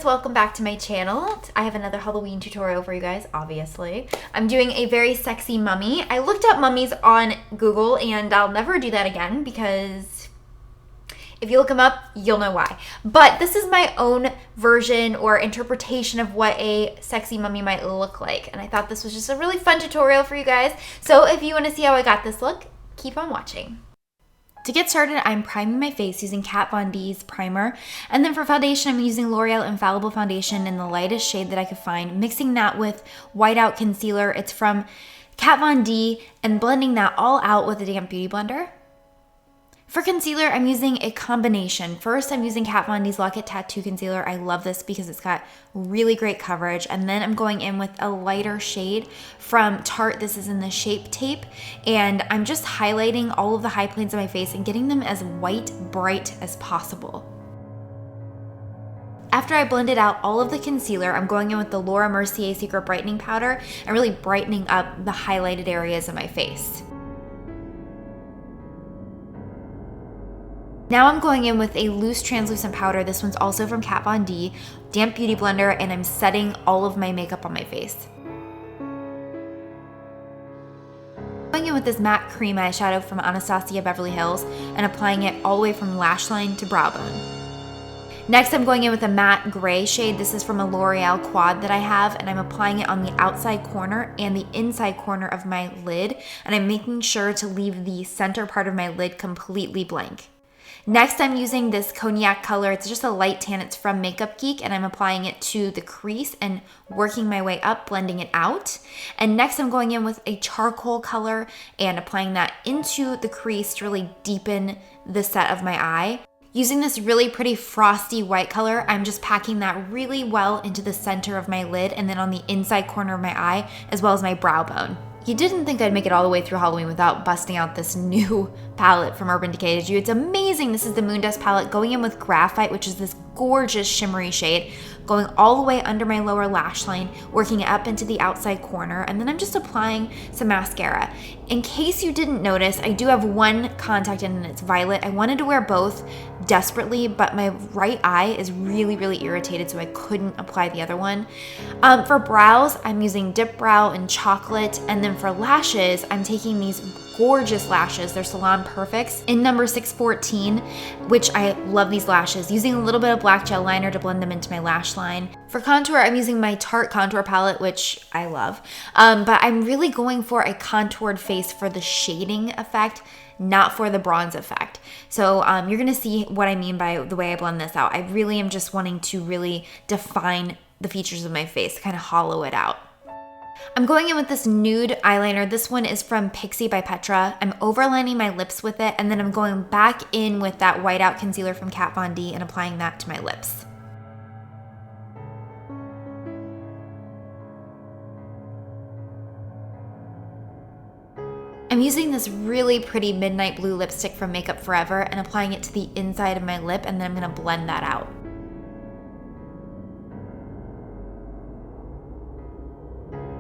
gorgeous, welcome back to my channel. I have another Halloween tutorial for you guys, obviously. I'm doing a very sexy mummy. I looked up mummies on Google and I'll never do that again because if you look them up, you'll know why. But this is my own version or interpretation of what a sexy mummy might look like. And I thought this was just a really fun tutorial for you guys. So if you want to see how I got this look, keep on watching. To get started, I'm priming my face using Kat Von D's primer. And then for foundation, I'm using L'Oreal Infallible Foundation in the lightest shade that I could find, mixing that with Whiteout Concealer. It's from Kat Von D, and blending that all out with a damp beauty blender. For concealer, I'm using a combination. First, I'm using Kat Von D's Lock It Tattoo Concealer. I love this because it's got really great coverage. And then I'm going in with a lighter shade from Tarte. This is in the Shape Tape. And I'm just highlighting all of the high points of my face and getting them as white, bright as possible. After I blended out all of the concealer, I'm going in with the Laura Mercier Secret Brightening Powder and really brightening up the highlighted areas of my face. Now I'm going in with a loose translucent powder. This one's also from Kat Von D, damp beauty blender, and I'm setting all of my makeup on my face. Going in with this matte cream eyeshadow from Anastasia Beverly Hills and applying it all the way from lash line to brow bone. Next, I'm going in with a matte gray shade. This is from a L'Oreal quad that I have, and I'm applying it on the outside corner and the inside corner of my lid, and I'm making sure to leave the center part of my lid completely blank. Next, I'm using this cognac color. It's just a light tan. It's from Makeup Geek, and I'm applying it to the crease and working my way up, blending it out. And next, I'm going in with a charcoal color and applying that into the crease to really deepen the set of my eye. Using this really pretty frosty white color, I'm just packing that really well into the center of my lid and then on the inside corner of my eye, as well as my brow bone. You didn't think I'd make it all the way through Halloween without busting out this new palette from Urban Decay, did you? It's amazing. This is the Moon Dust palette, going in with Graphite, which is this gorgeous shimmery shade, going all the way under my lower lash line, working it up into the outside corner, and then I'm just applying some mascara. In case you didn't notice, I do have one contact in and it's violet. I wanted to wear both desperately, but my right eye is really irritated, so I couldn't apply the other one. For brows, I'm using Dip Brow in Chocolate, and then for lashes, I'm taking these gorgeous lashes. They're Salon Perfects in number 614, which I love these lashes. Using a little bit of black gel liner to blend them into my lash line. For contour, I'm using my Tarte contour palette, which I love. But I'm really going for a contoured face for the shading effect, not for the bronze effect. So you're gonna see what I mean by the way I blend this out. I really am just wanting to really define the features of my face, kind of hollow it out. I'm going in with this nude eyeliner. This one is from Pixie by Petra. I'm overlining my lips with it, and then I'm going back in with that Whiteout concealer from Kat Von D and applying that to my lips. I'm using this really pretty midnight blue lipstick from Makeup Forever and applying it to the inside of my lip, and then I'm going to blend that out.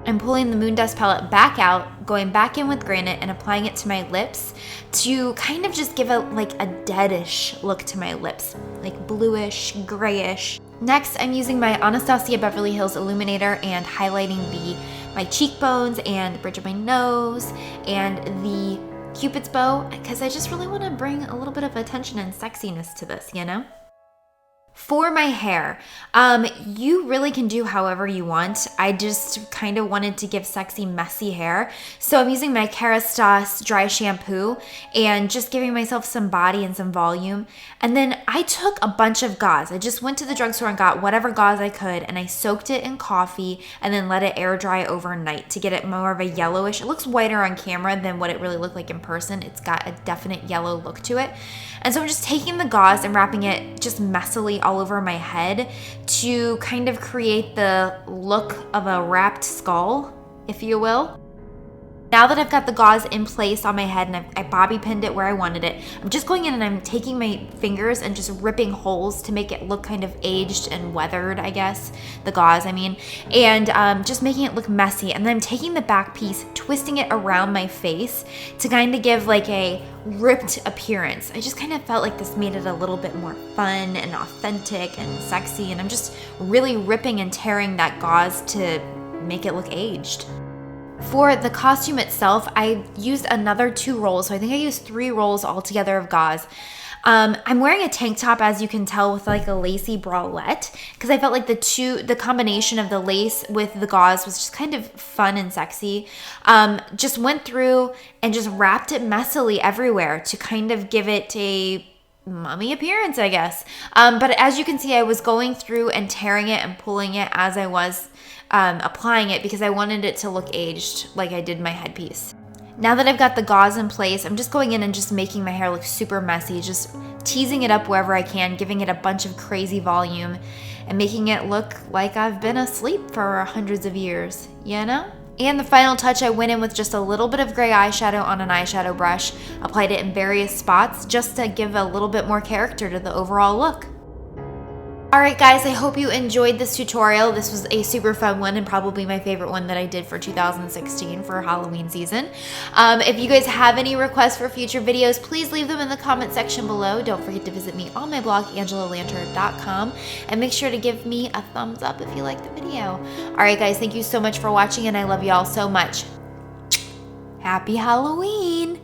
I'm pulling the Moon Dust palette back out, going back in with Granite and applying it to my lips to kind of just give a deadish look to my lips, like bluish, grayish. Next, I'm using my Anastasia Beverly Hills Illuminator and highlighting my cheekbones and the bridge of my nose and the Cupid's bow, because I just really want to bring a little bit of attention and sexiness to this, you know? For my hair, you really can do however you want. I just kind of wanted to give sexy, messy hair. So I'm using my Kerastase dry shampoo and just giving myself some body and some volume. And then I took a bunch of gauze. I just went to the drugstore and got whatever gauze I could, and I soaked it in coffee and then let it air dry overnight to get it more of a yellowish. It looks whiter on camera than what it really looked like in person. It's got a definite yellow look to it. And so I'm just taking the gauze and wrapping it just messily all over my head to kind of create the look of a wrapped skull, if you will. Now that I've got the gauze in place on my head and I bobby pinned it where I wanted it, I'm just going in and I'm taking my fingers and just ripping holes to make it look kind of aged and weathered, I guess, the gauze, I mean, and just making it look messy. And then I'm taking the back piece, twisting it around my face to kind of give like a ripped appearance. I just kind of felt like this made it a little bit more fun and authentic and sexy, and I'm just really ripping and tearing that gauze to make it look aged. For the costume itself, I used another 2 rolls, so I think I used 3 rolls altogether of gauze. I'm wearing a tank top, as you can tell, with like a lacy bralette, because I felt like the combination of the lace with the gauze was just kind of fun and sexy. Just went through and just wrapped it messily everywhere to kind of give it a mummy appearance, I guess. But as you can see, I was going through and tearing it and pulling it as I was applying it because I wanted it to look aged like I did my headpiece. Now that I've got the gauze in place, I'm just going in and just making my hair look super messy, just teasing it up wherever I can, giving it a bunch of crazy volume, and making it look like I've been asleep for hundreds of years, you know? And the final touch, I went in with just a little bit of gray eyeshadow on an eyeshadow brush, applied it in various spots just to give a little bit more character to the overall look. Alright guys, I hope you enjoyed this tutorial. This was a super fun one and probably my favorite one that I did for 2016 for Halloween season. If you guys have any requests for future videos, please leave them in the comment section below. Don't forget to visit me on my blog, angelalanter.com, and make sure to give me a thumbs up if you liked the video. Alright guys, thank you so much for watching and I love you all so much. Happy Halloween!